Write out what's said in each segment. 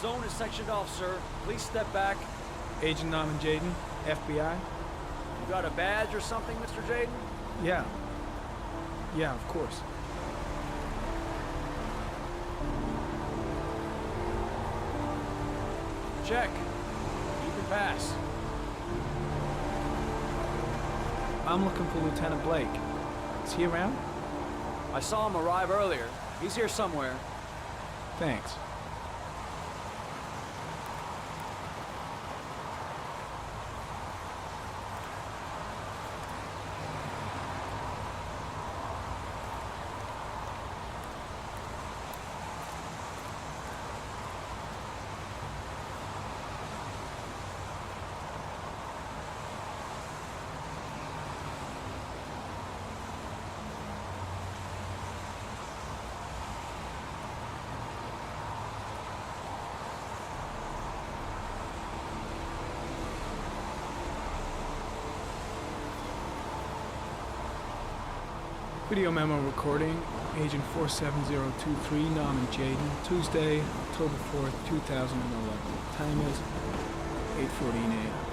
zone is sectioned off, sir. Please step back. Agent Norman Jaden, FBI? You got a badge or something, Mr. Jaden? Yeah. Yeah, of course. Check. You can pass. I'm looking for Lieutenant Blake. Is he around? I saw him arrive earlier. He's here somewhere. Thanks. Video memo recording, Agent 47023, Norman Jaden, Tuesday, October 4th, 2011. Time is 8:14 a.m.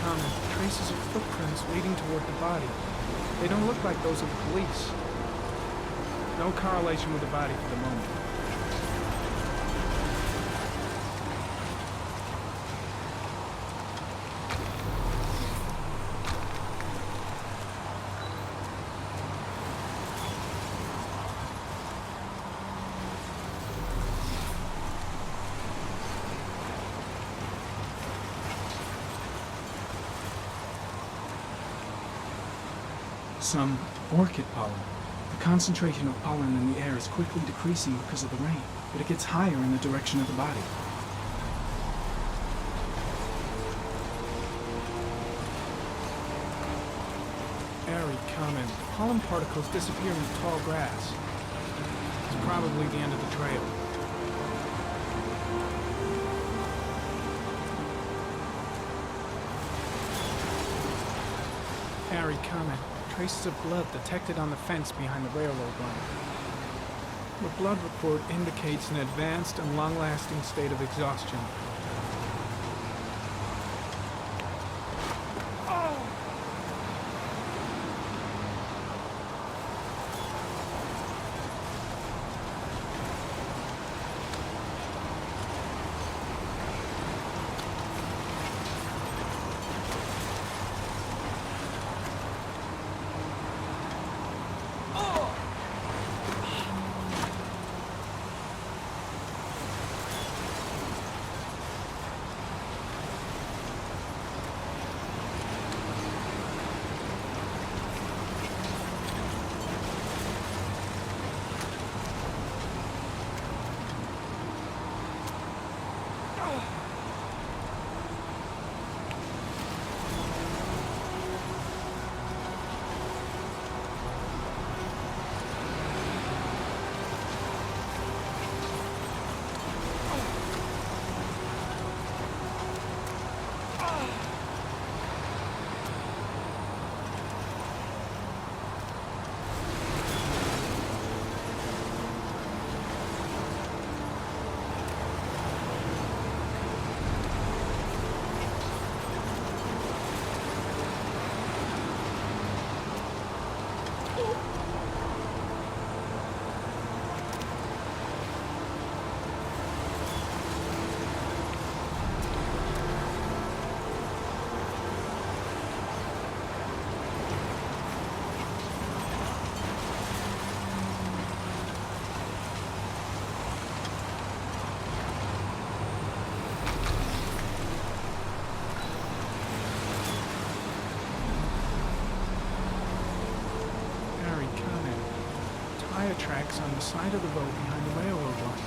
Comment. Traces of footprints leading toward the body. They don't look like those of the police. No correlation with the body for the moment. Some orchid pollen. The concentration of pollen in the air is quickly decreasing because of the rain, but it gets higher in the direction of the body. Airy comment. Pollen particles disappear in tall grass. It's probably the end of the trail. Airy comment. Traces of blood detected on the fence behind the railroad line. The blood report indicates an advanced and long-lasting state of exhaustion. tire tracks on the side of the road behind the railroad line.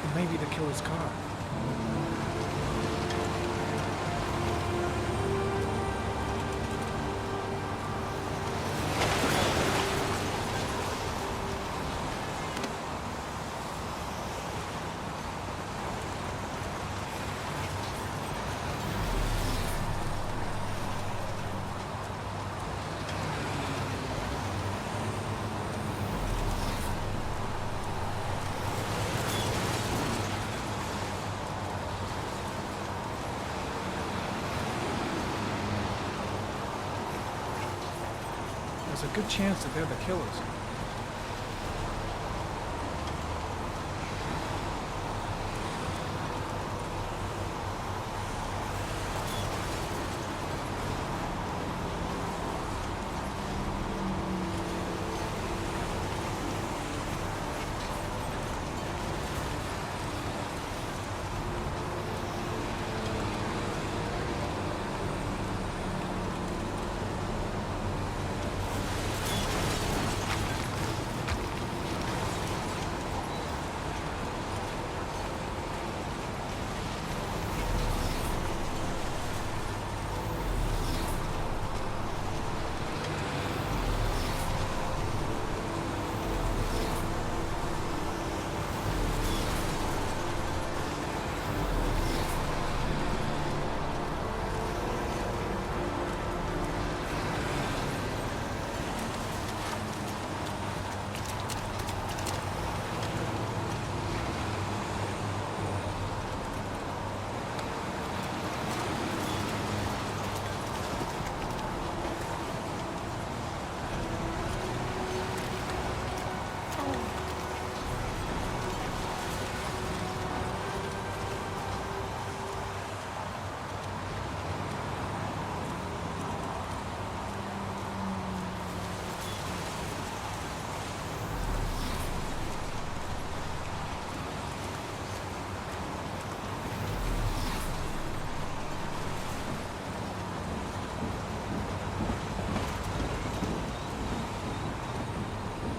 It may be the killer's car. There's a good chance that they're the killers.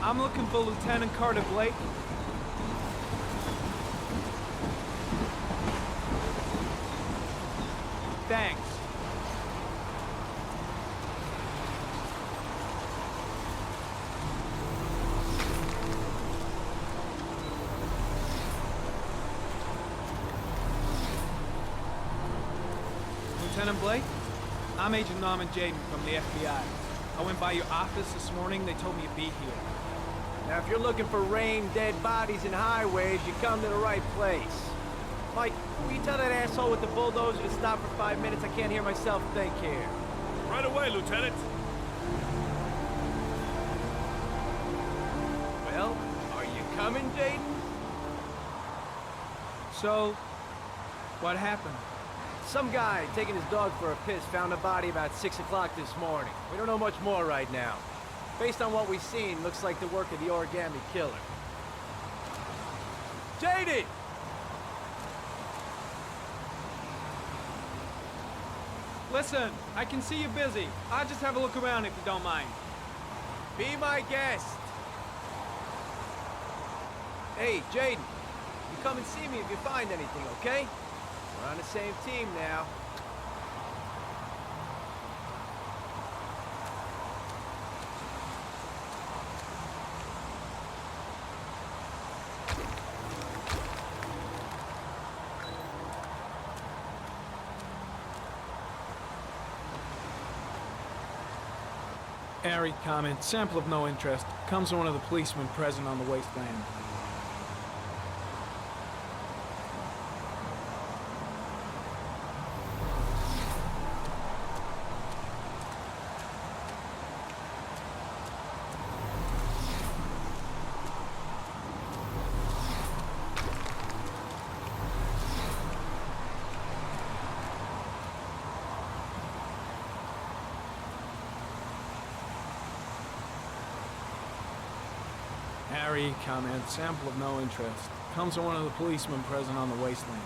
I'm looking for Lieutenant Carter Blake. Thanks. Lieutenant Blake? I'm Agent Norman Jaden from the FBI. I went by your office this morning. They told me you'd be here. Now, if you're looking for rain, dead bodies, and highways, you come to the right place. Mike, will you tell that asshole with the bulldozer to stop for 5 minutes? I can't hear myself think here. Right away, Lieutenant. Well, are you coming, Jaden? So, what happened? Some guy taking his dog for a piss found a body about 6 o'clock this morning. We don't know much more right now. Based on what we've seen, looks like the work of the origami killer. Jaden! Listen, I can see you're busy. I'll just have a look around if you don't mind. Be my guest. Hey, Jaden, you come and see me if you find anything, okay? We're on the same team now. Airy comment, sample of no interest, comes from one of the policemen present on the wasteland. Harry comment, sample of no interest. Comes from one of the policemen present on the wasteland.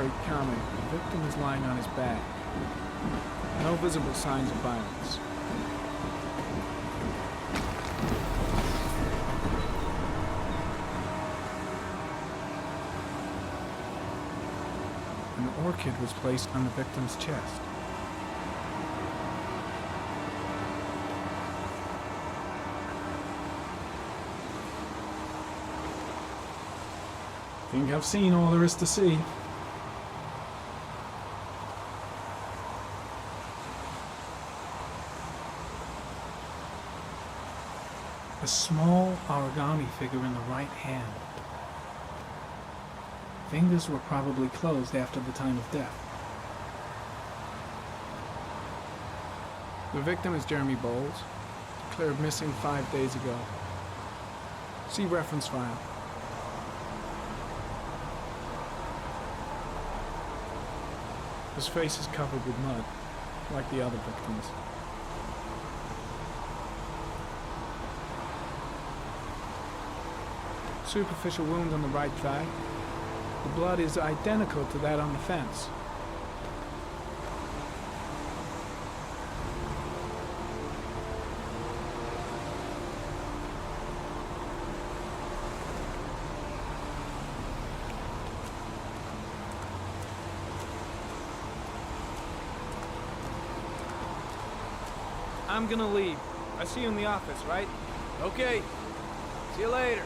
very common. The victim is lying on his back. No visible signs of violence. An orchid was placed on the victim's chest. Think I've seen all there is to see. A small origami figure in the right hand. Fingers were probably closed after the time of death. The victim is Jeremy Bowles, declared missing 5 days ago. See reference file. His face is covered with mud, like the other victims. Superficial wound on the right thigh. The blood is identical to that on the fence. I'm gonna leave. I see you in the office, right? Okay. See you later.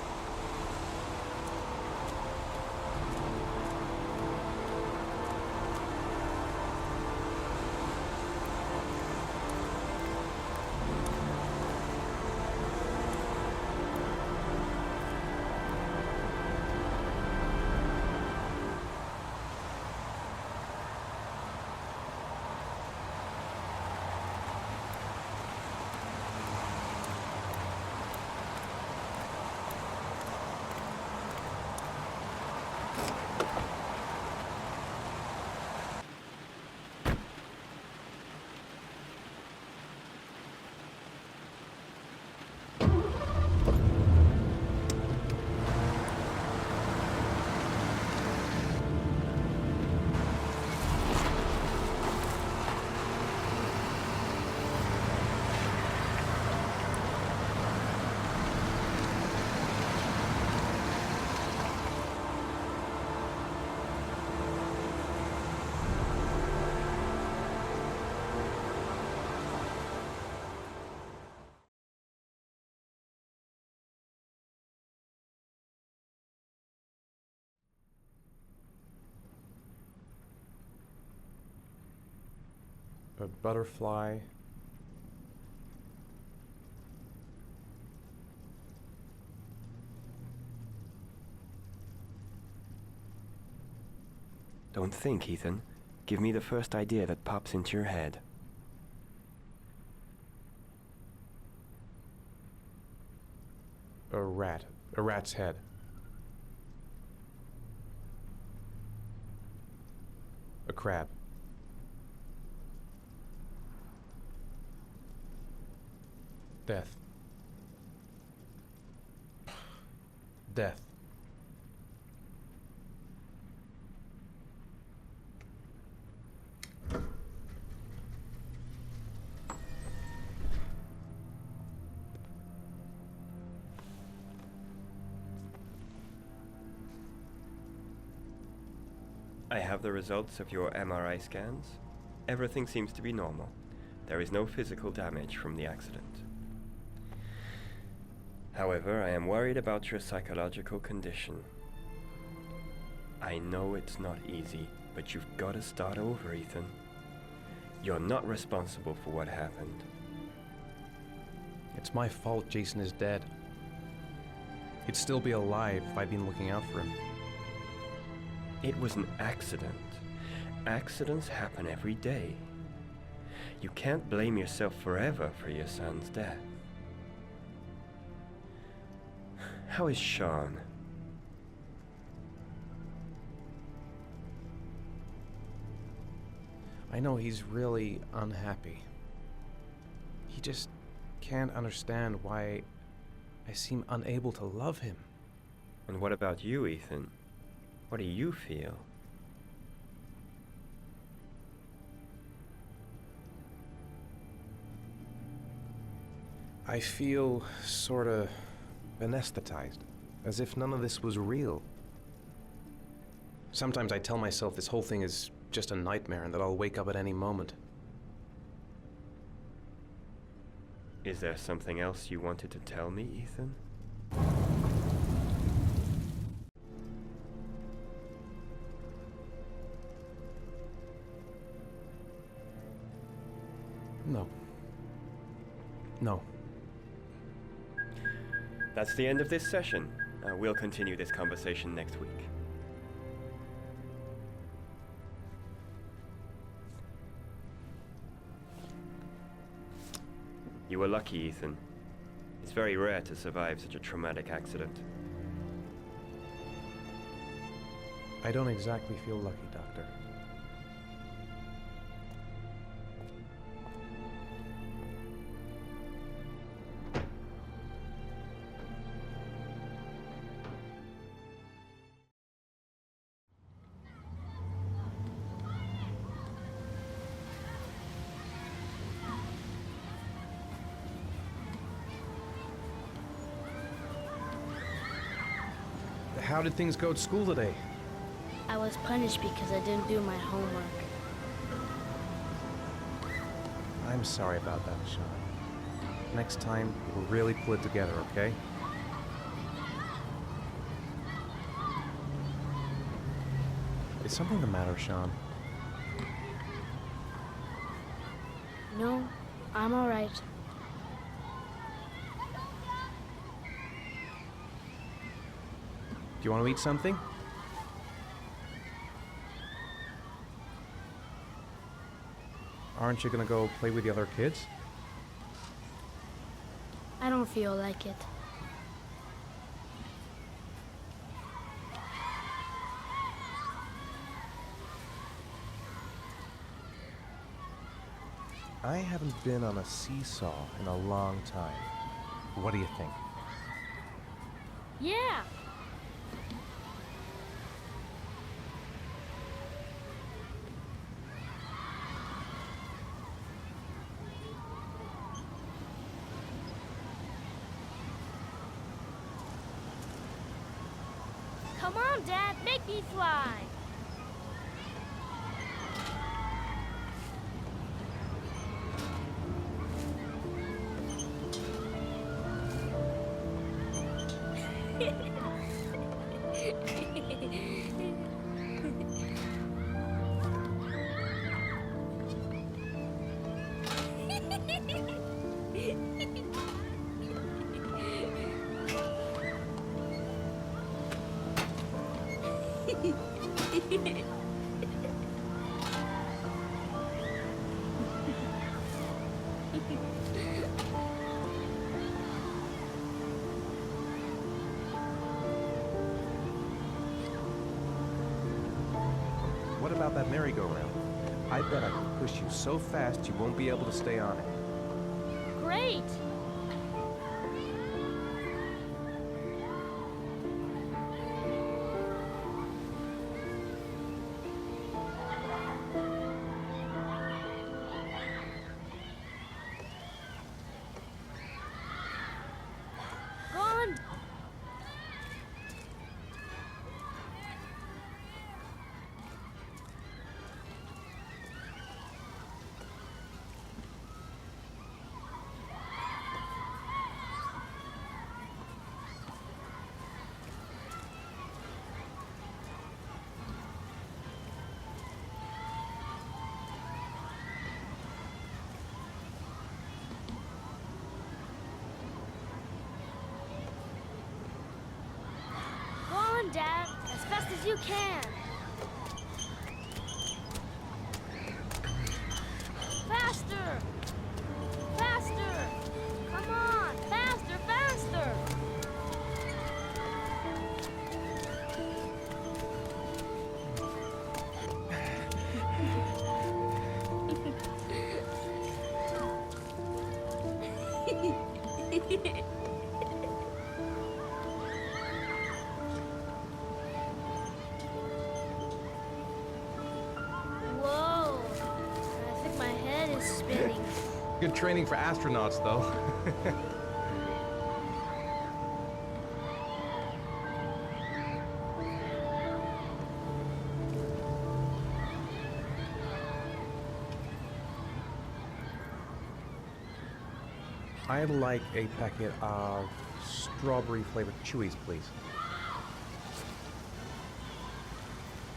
A butterfly. Don't think, Ethan. Give me the first idea that pops into your head. A rat. A rat's head. A crab. Death. Death. I have the results of your MRI scans. Everything seems to be normal. There is no physical damage from the accident. However, I am worried about your psychological condition. I know it's not easy, but you've got to start over, Ethan. You're not responsible for what happened. It's my fault Jason is dead. He'd still be alive if I'd been looking out for him. It was an accident. Accidents happen every day. You can't blame yourself forever for your son's death. How is Sean? I know he's really unhappy. He just can't understand why I seem unable to love him. And what about you, Ethan? What do you feel? I feel sorta anesthetized, as if none of this was real. Sometimes I tell myself this whole thing is just a nightmare and that I'll wake up at any moment. Is there something else you wanted to tell me, Ethan? No. No. That's the end of this session. We'll continue this conversation next week. You were lucky, Ethan. It's very rare to survive such a traumatic accident. I don't exactly feel lucky, Doctor. How did things go at school today? I was punished because I didn't do my homework. I'm sorry about that, Sean. Next time, we'll really pull it together, okay? Is something the matter, Sean? No, I'm all right. Do you want to eat something? Aren't you gonna go play with the other kids? I don't feel like it. I haven't been on a seesaw in a long time. What do you think? Yeah! Come on, Dad, make me fly! What about that merry-go-round? I bet I can push you so fast you won't be able to stay on it. Great! Go on! Go on, Dad, as fast as you can. Faster! Faster! Come on! Faster, faster! Whoa! I think my head is spinning. Good training for astronauts, though. I'd like a packet of strawberry flavored chewies, please.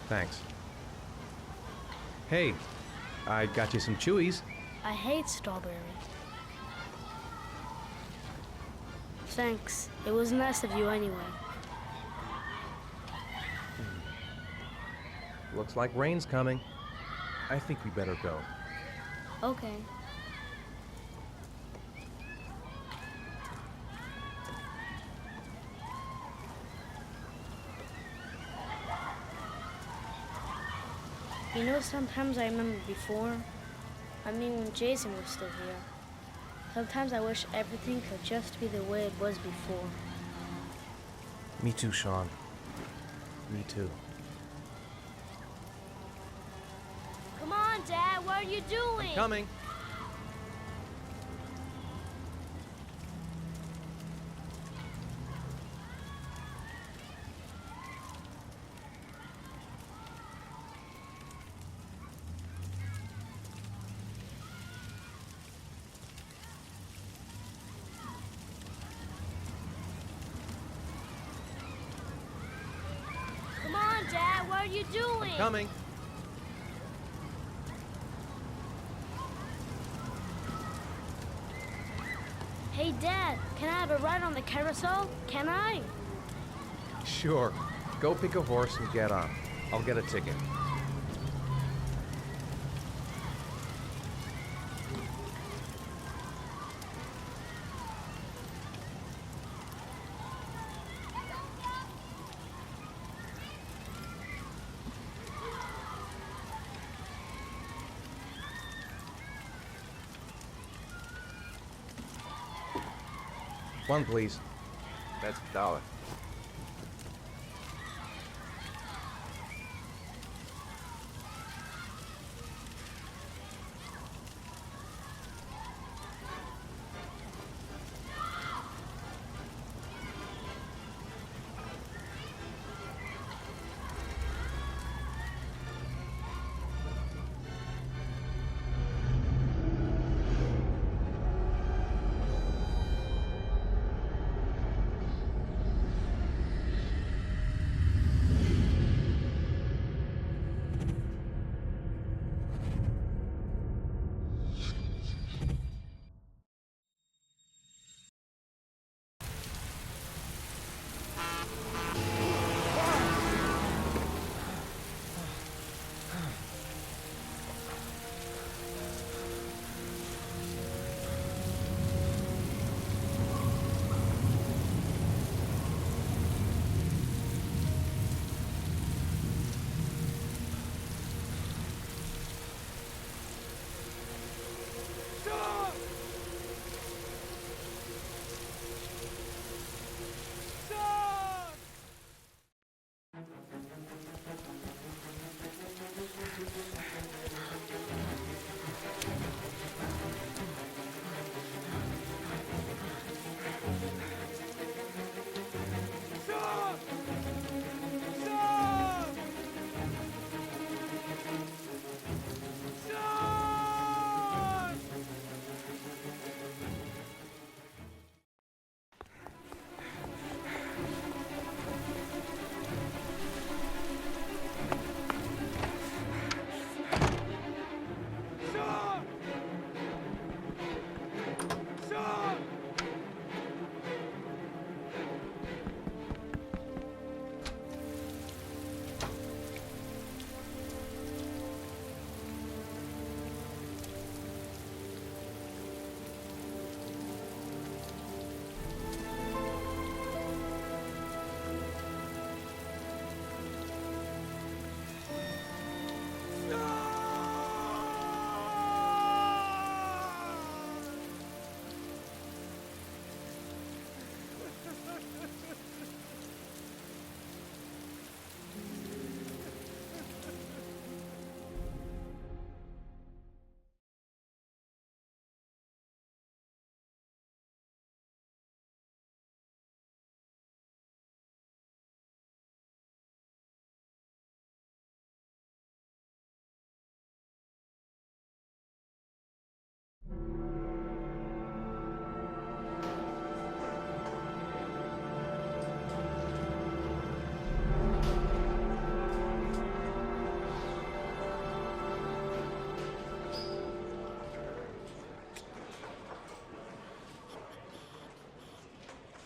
Thanks. Hey, I got you some chewies. I hate strawberry. Thanks. It was nice of you anyway. Looks like rain's coming. I think we better go. Okay. You know, sometimes I remember before. I mean, when Jason was still here. Sometimes I wish everything could just be the way it was before. Me too, Sean. Me too. Come on, Dad, what are you doing? Coming. Come on, Dad, what are you doing? Coming. Hey, Dad, can I have a ride on the carousel? Can I? Sure. Go pick a horse and get on. I'll get a ticket. One, please. That's $1.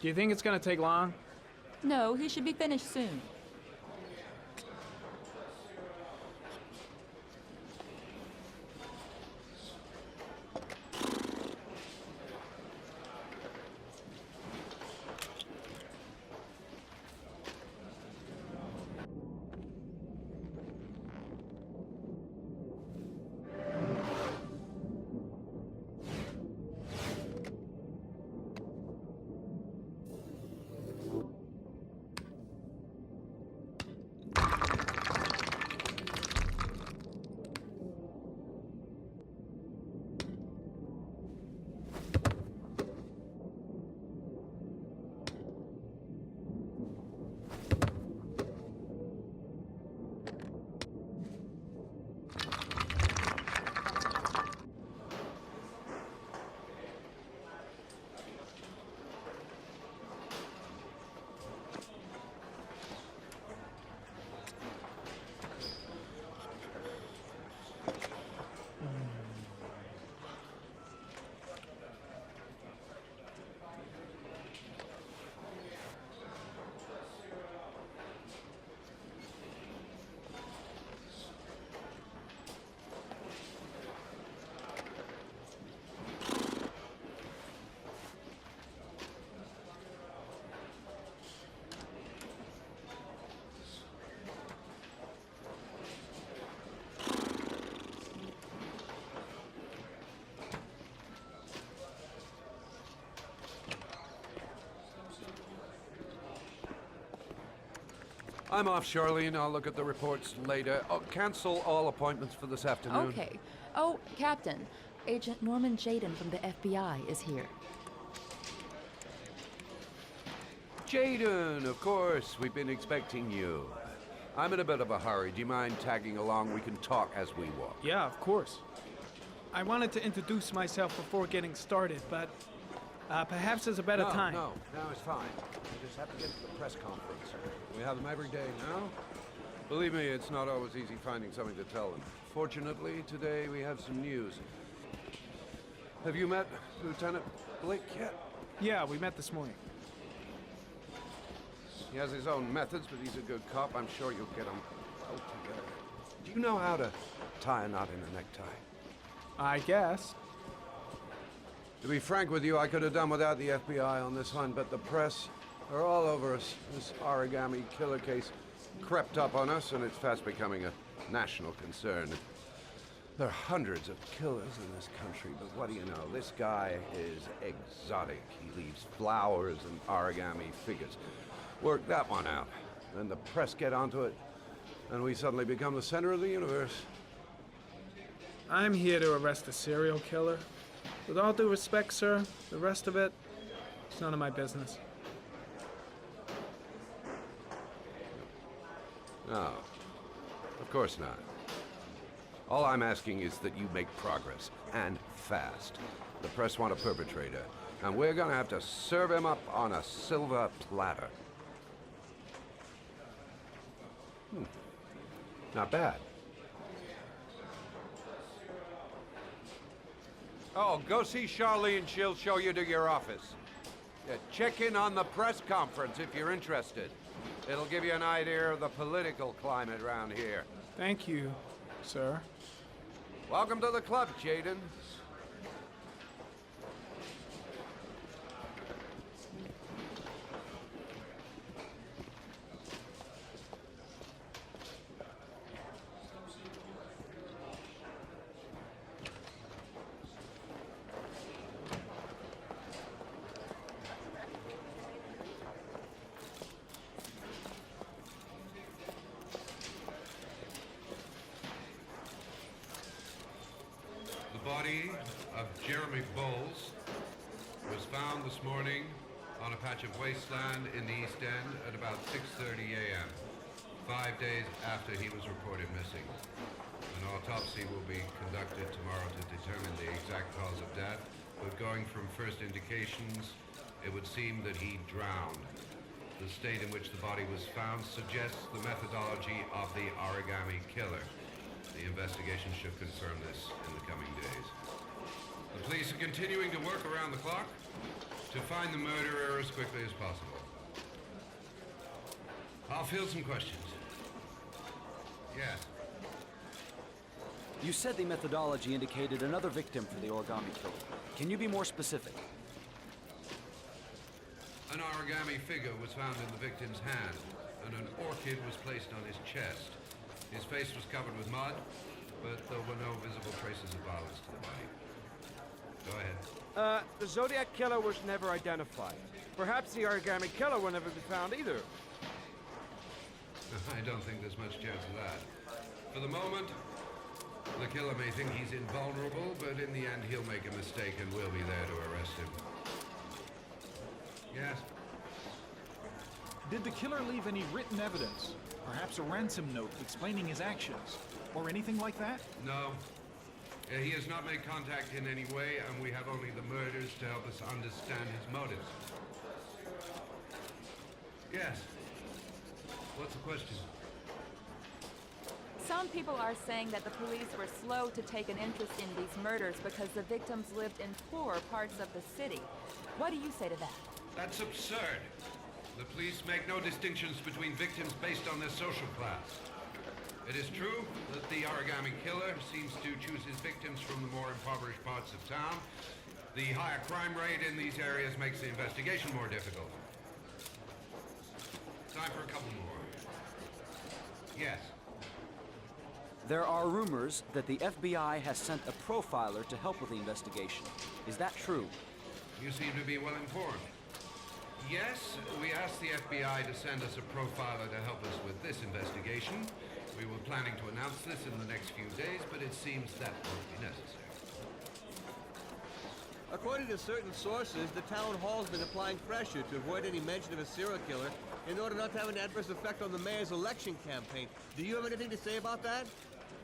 Do you think it's gonna take long? No, he should be finished soon. I'm off, Charlene. I'll look at the reports later. Oh, cancel all appointments for this afternoon. Okay. Oh, Captain, Agent Norman Jaden from the FBI is here. Jaden, of course. We've been expecting you. I'm in a bit of a hurry. Do you mind tagging along? We can talk as we walk. Yeah, of course. I wanted to introduce myself before getting started, but perhaps there's a better time. No, it's fine. I just have to get to the press conference. We have them every day now. Believe me, it's not always easy finding something to tell them. Fortunately, today we have some news. Have you met Lieutenant Blake yet? Yeah, we met this morning. He has his own methods, but he's a good cop. I'm sure you'll get him well together. Do you know how to tie a knot in a necktie? I guess. To be frank with you, I could have done without the FBI on this one, but the press are all over us. This origami killer case crept up on us, and it's fast becoming a national concern. There are hundreds of killers in this country, but what do you know? This guy is exotic. He leaves flowers and origami figures. Work that one out. Then the press get onto it, and we suddenly become the center of the universe. I'm here to arrest a serial killer. With all due respect, sir, the rest of it, it's none of my business. No, of course not. All I'm asking is that you make progress, and fast. The press want a perpetrator, and we're gonna have to serve him up on a silver platter. Not bad. Oh, go see Charlene. She'll show you to your office. Yeah, check in on the press conference if you're interested. It'll give you an idea of the political climate around here. Thank you, sir. Welcome to the club, Jaden. The body of Jeremy Bowles was found this morning on a patch of wasteland in the East End at about 6:30 a.m., 5 days after he was reported missing. An autopsy will be conducted tomorrow to determine the exact cause of death, but going from first indications, it would seem that he drowned. The state in which the body was found suggests the methodology of the origami killer. The investigation should confirm this in the coming days. The police are continuing to work around the clock. To find the murderer as quickly as possible. I'll field some questions. Yes. You said the methodology indicated another victim for the origami killer. Can you be more specific? An origami figure was found in the victim's hand, and an orchid was placed on his chest. His face was covered with mud, but there were no visible traces of violence to the body. Go ahead. The Zodiac Killer was never identified. Perhaps the origami killer will never be found either. I don't think there's much chance of that. For the moment, the killer may think he's invulnerable, but in the end he'll make a mistake and we'll be there to arrest him. Yes? Did the killer leave any written evidence? Perhaps a ransom note explaining his actions? Or anything like that? No. He has not made contact in any way, and we have only the murders to help us understand his motives. Yes. What's the question? Some people are saying that the police were slow to take an interest in these murders because the victims lived in poorer parts of the city. What do you say to that? That's absurd. The police make no distinctions between victims based on their social class. It is true that the origami killer seems to choose his victims from the more impoverished parts of town. The higher crime rate in these areas makes the investigation more difficult. Time for a couple more. Yes. There are rumors that the FBI has sent a profiler to help with the investigation. Is that true? You seem to be well informed. Yes, we asked the FBI to send us a profiler to help us with this investigation. We were planning to announce this in the next few days, but it seems that won't be necessary. According to certain sources, the town hall's been applying pressure to avoid any mention of a serial killer in order not to have an adverse effect on the mayor's election campaign. Do you have anything to say about that?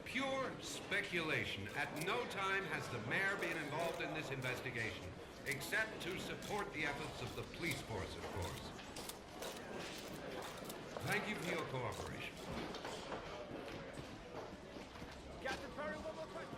Pure speculation. At no time has the mayor been involved in this investigation, except to support the efforts of the police force, of course. Thank you for your cooperation. Captain Perry, one more question.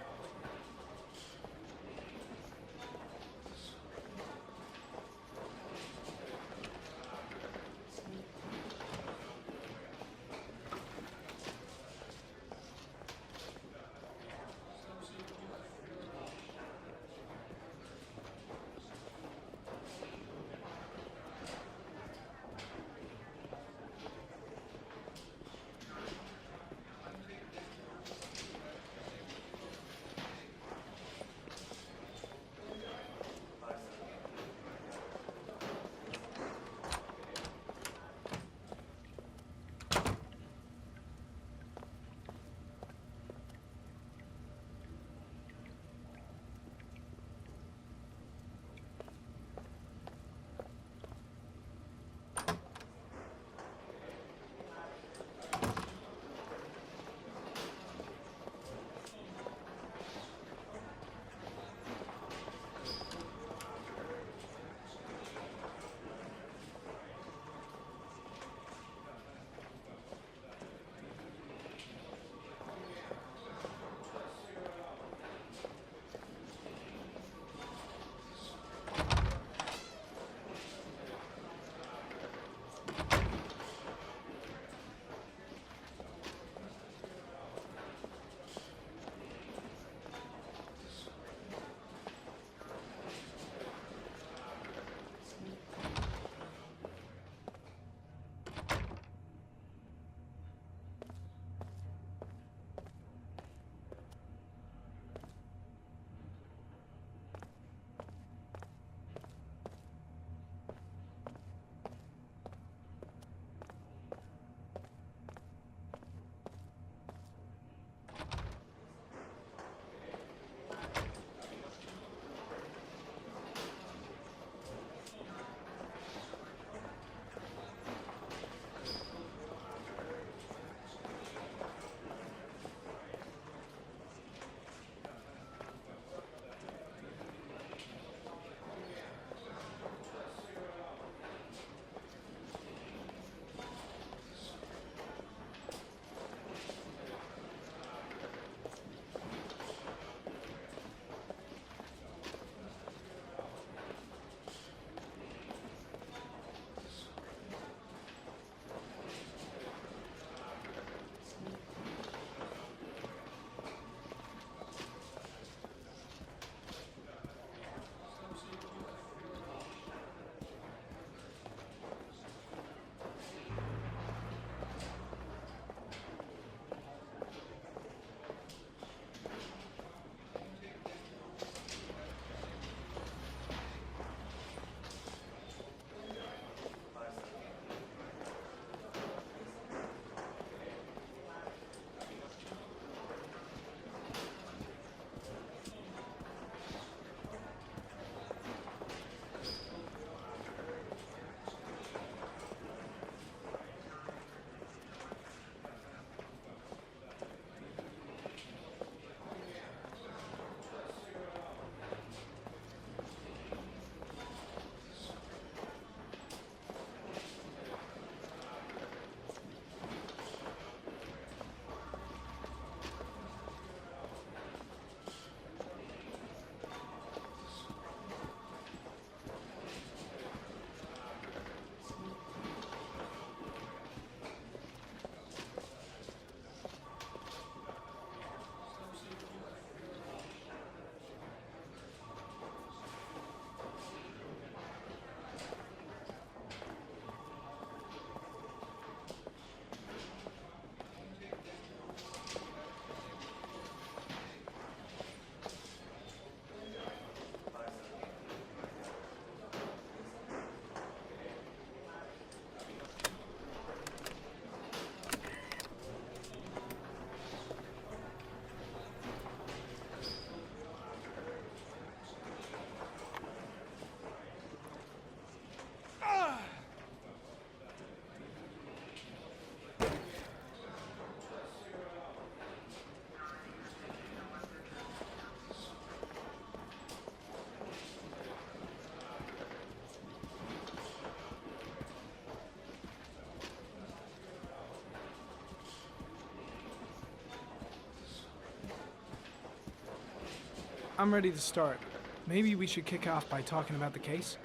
I'm ready to start. Maybe we should kick off by talking about the case?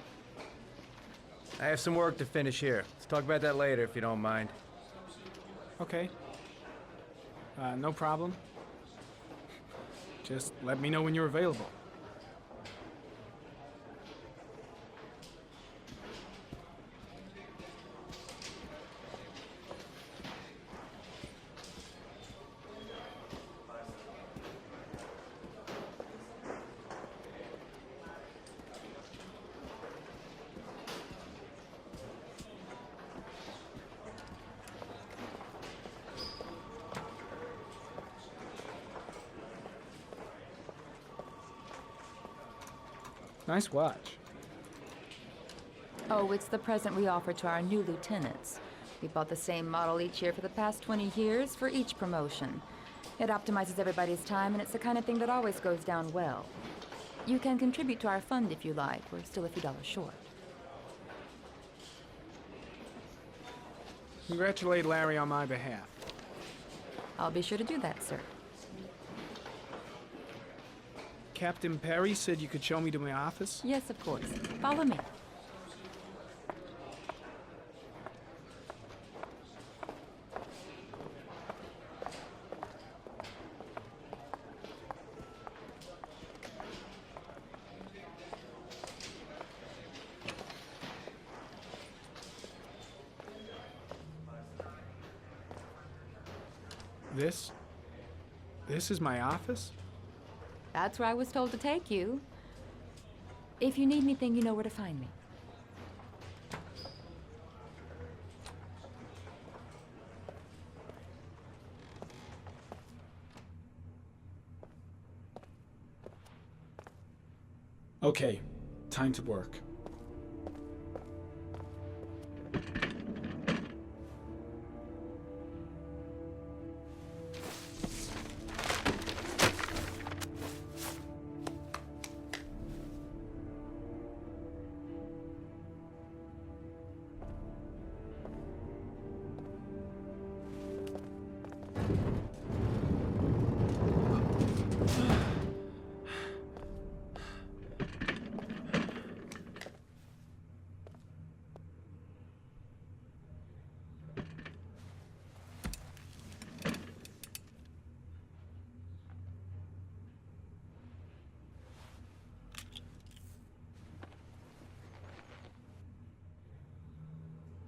I have some work to finish here. Let's talk about that later if you don't mind. Okay. No problem. Just let me know when you're available. Nice watch. Oh, it's the present we offer to our new lieutenants. We bought the same model each year for the past 20 years for each promotion. It optimizes everybody's time, and it's the kind of thing that always goes down well. You can contribute to our fund if you like. We're still a few dollars short. Congratulate Larry on my behalf. I'll be sure to do that, sir. Captain Perry said you could show me to my office? Yes, of course. Follow me. This is my office? That's where I was told to take you. If you need anything, you know where to find me. Okay, time to work.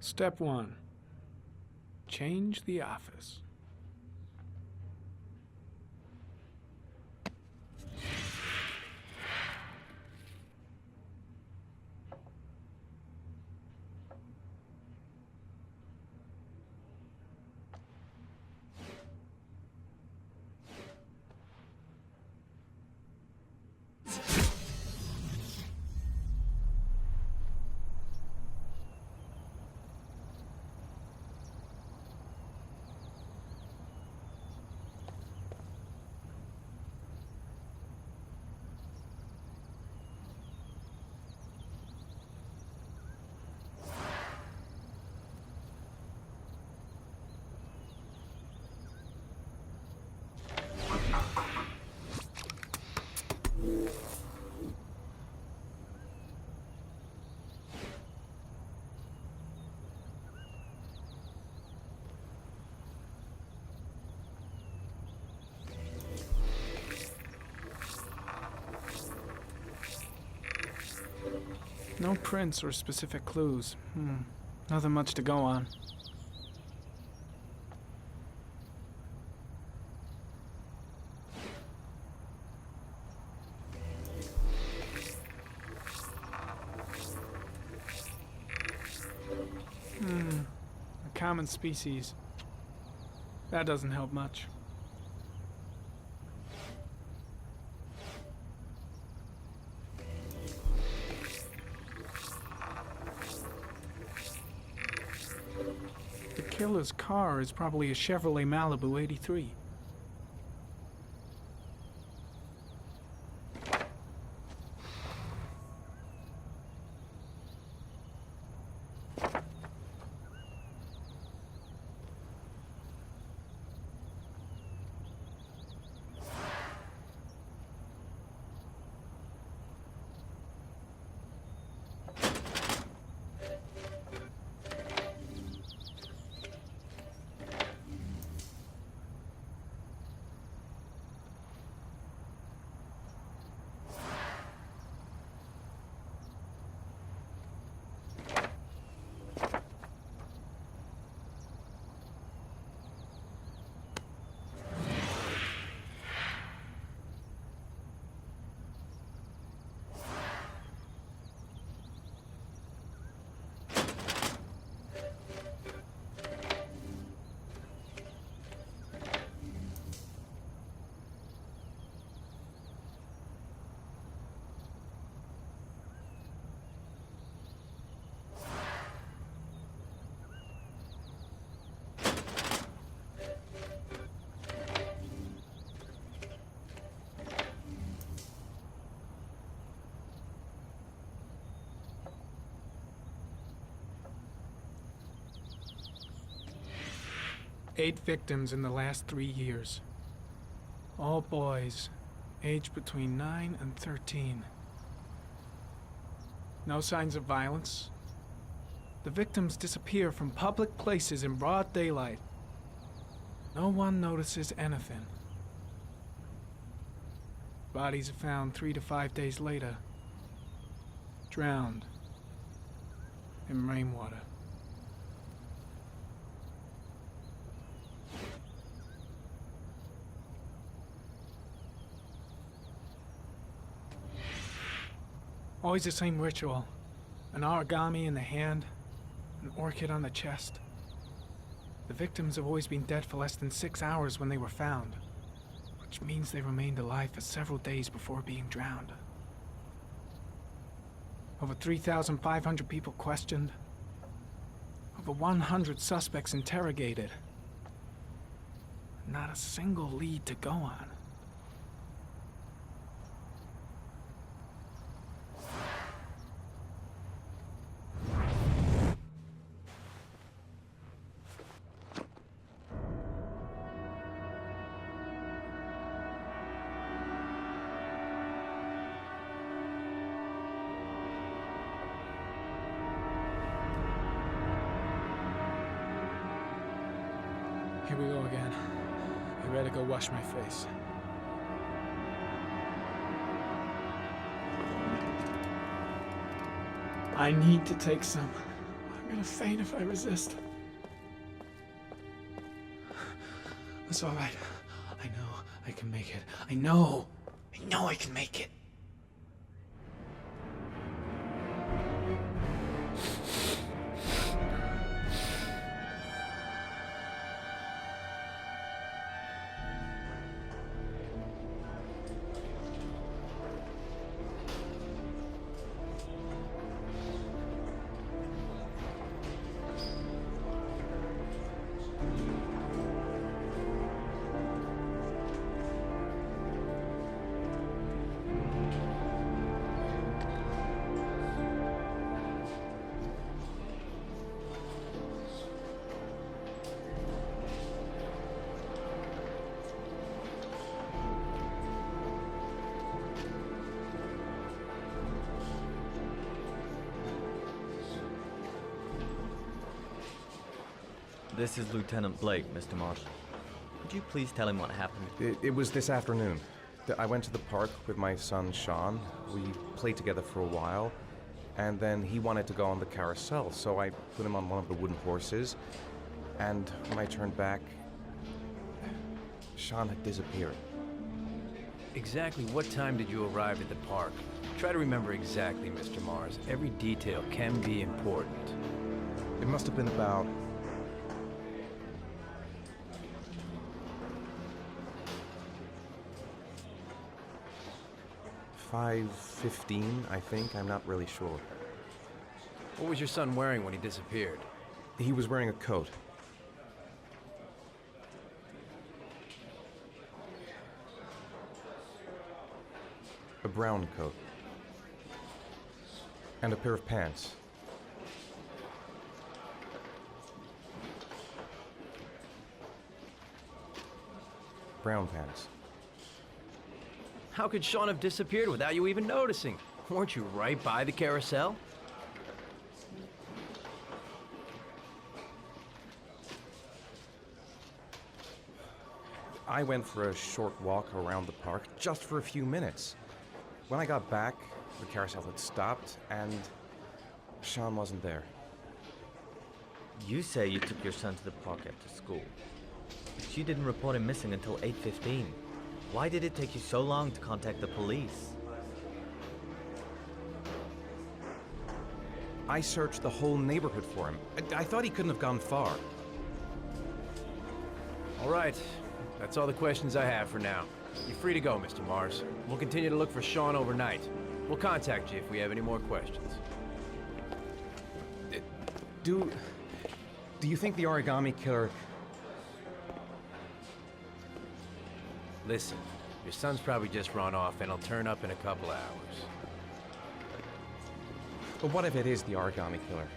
Step 1. Change the office. No prints or specific clues. Nothing much to go on. A common species. That doesn't help much. The killer's car is probably a Chevrolet Malibu 83. 8 victims in the last 3 years. All boys, aged between 9 and 13. No signs of violence. The victims disappear from public places in broad daylight. No one notices anything. Bodies are found 3 to 5 days later, drowned in rainwater. Always the same ritual. An origami in the hand, an orchid on the chest. The victims have always been dead for less than 6 hours when they were found, which means they remained alive for several days before being drowned. Over 3,500 people questioned. Over 100 suspects interrogated. Not a single lead to go on. Here we go again. I better go wash my face. I need to take some. I'm gonna faint if I resist. It's all right. I know I can make it. I know I can make it. This is Lieutenant Blake, Mr. Marsh. Could you please tell him what happened? It was this afternoon. I went to the park with my son, Sean. We played together for a while, and then he wanted to go on the carousel, so I put him on one of the wooden horses, and when I turned back, Sean had disappeared. Exactly what time did you arrive at the park? Try to remember exactly, Mr. Mars. Every detail can be important. It must have been about 5:15, I think. I'm not really sure. What was your son wearing when he disappeared? He was wearing a coat. A brown coat. And a pair of pants. Brown pants. How could Sean have disappeared without you even noticing? Weren't you right by the carousel? I went for a short walk around the park, just for a few minutes. When I got back, the carousel had stopped, and Sean wasn't there. You say you took your son to the park after school, but you didn't report him missing until 8:15. Why did it take you so long to contact the police? I searched the whole neighborhood for him. I thought he couldn't have gone far. All right. That's all the questions I have for now. You're free to go, Mr. Mars. We'll continue to look for Sean overnight. We'll contact you if we have any more questions. Do you think the origami killer... Listen, your son's probably just run off and he'll turn up in a couple hours. But what if it is the origami killer?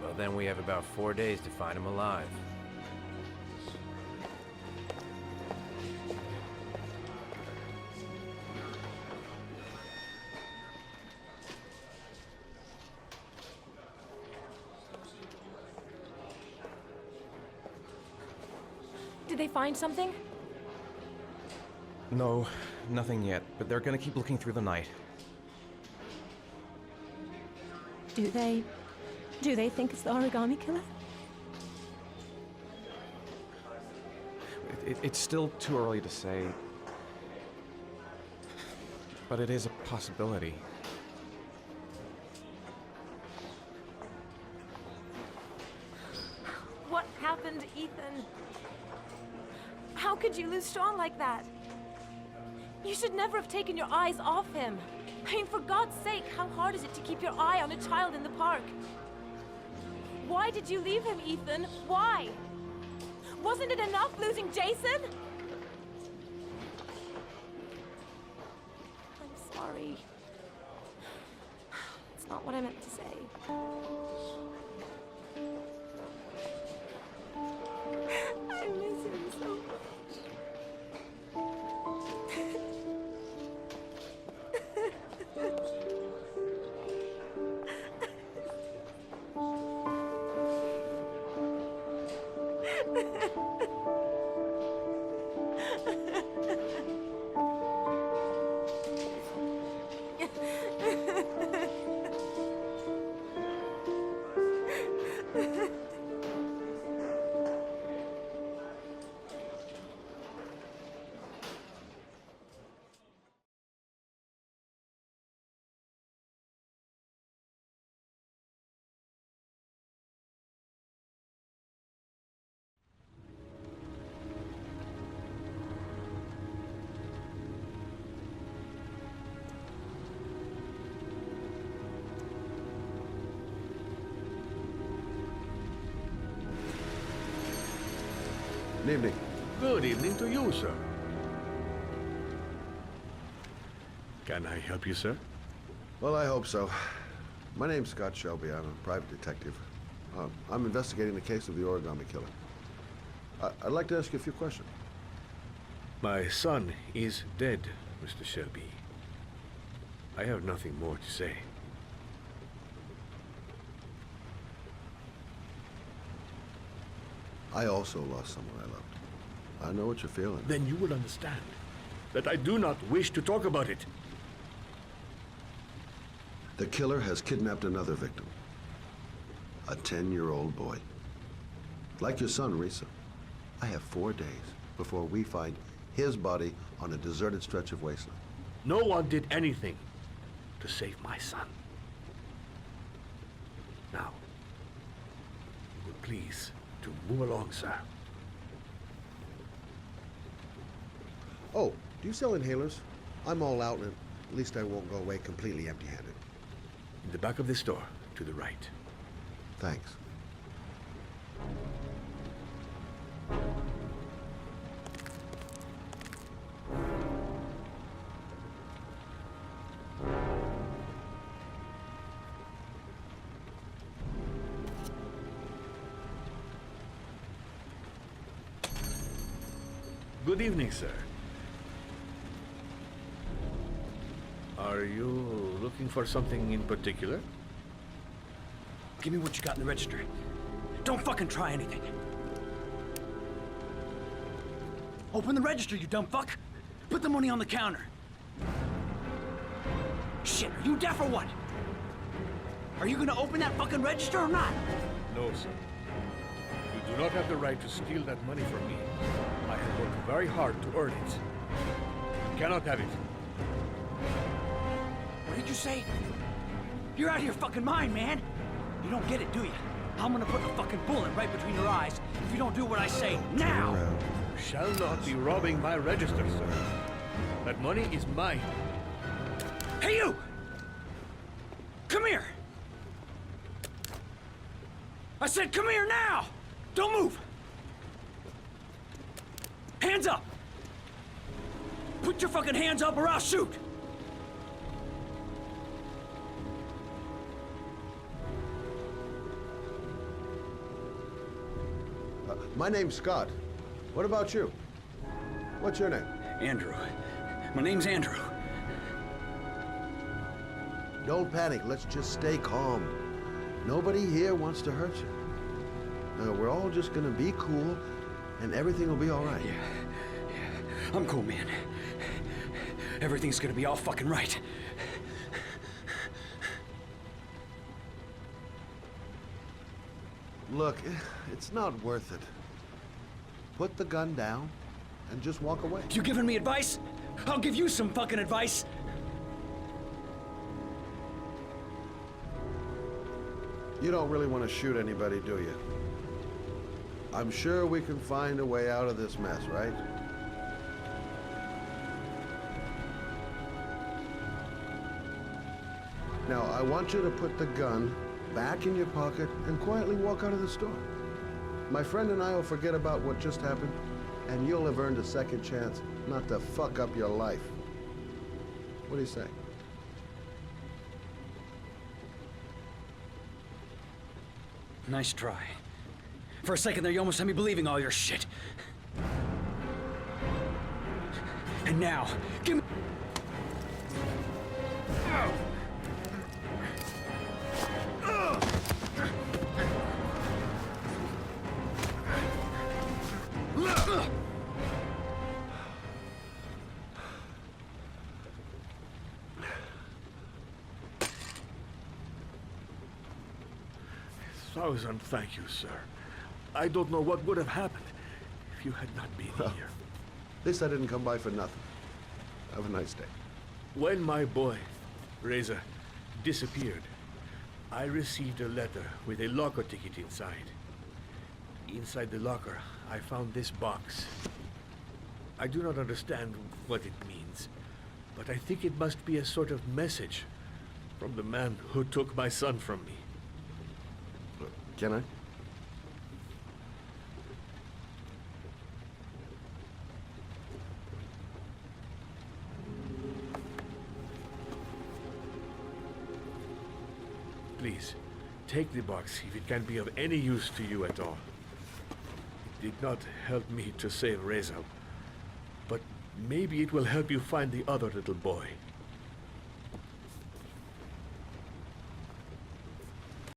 Well, then we have about 4 days to find him alive. Did they find something? No, nothing yet, but they're gonna keep looking through the night. Do they think it's the origami killer? It's still too early to say, but it is a possibility. What happened, Ethan? How could you lose Sean like that? You should never have taken your eyes off him. I mean, for God's sake, how hard is it to keep your eye on a child in the park? Why did you leave him, Ethan? Why? Wasn't it enough losing Jason? I'm sorry. It's not what I meant to say. I miss him so much. Good evening. Good evening to you, sir. Can I help you, sir? Well, I hope so. My name's Scott Shelby. I'm a private detective. I'm investigating the case of the origami killer. I'd like to ask you a few questions. My son is dead, Mr. Shelby. I have nothing more to say. I also lost someone I loved. I know what you're feeling. Then you will understand that I do not wish to talk about it. The killer has kidnapped another victim. A 10-year-old boy. Like your son, Risa. I have 4 days before we find his body on a deserted stretch of wasteland. No one did anything to save my son. Now, you will please to move along, sir. Oh, do you sell inhalers? I'm all out, and at least I won't go away completely empty-handed. In the back of the store, to the right. Thanks. Good evening, sir. Are you looking for something in particular? Give me what you got in the register. Don't fucking try anything. Open the register, you dumb fuck. Put the money on the counter. Shit, are you deaf or what? Are you gonna open that fucking register or not? No, sir. You do not have the right to steal that money from me. I have worked very hard to earn it. You cannot have it. What did you say? You're out of your fucking mind, man. You don't get it, do you? I'm gonna put a fucking bullet right between your eyes if you don't do what I say now. You shall not be robbing my register, sir. That money is mine. Hey, you! Come here! I said come here now! Don't move! Hands up! Put your fucking hands up or I'll shoot! My name's Scott. What about you? What's your name? Andrew. My name's Andrew. Don't panic. Let's just stay calm. Nobody here wants to hurt you. We're all just gonna be cool, and everything will be all right. Yeah. I'm cool, man. Everything's gonna be all fucking right. Look, it's not worth it. Put the gun down and just walk away. You giving me advice? I'll give you some fucking advice. You don't really want to shoot anybody, do you? I'm sure we can find a way out of this mess, right? Now, I want you to put the gun back in your pocket and quietly walk out of the store. My friend and I will forget about what just happened, and you'll have earned a second chance not to fuck up your life. What do you say? Nice try. For a second there, you almost had me believing all your shit. And now, give me... Thousand thank you, sir. I don't know what would have happened if you had not been here. At least I didn't come by for nothing. Have a nice day. When my boy, Reza, disappeared, I received a letter with a locker ticket inside. Inside the locker, I found this box. I do not understand what it means, but I think it must be a sort of message from the man who took my son from me. Can I? Please, take the box if it can be of any use to you at all. It did not help me to save Reza, but maybe it will help you find the other little boy.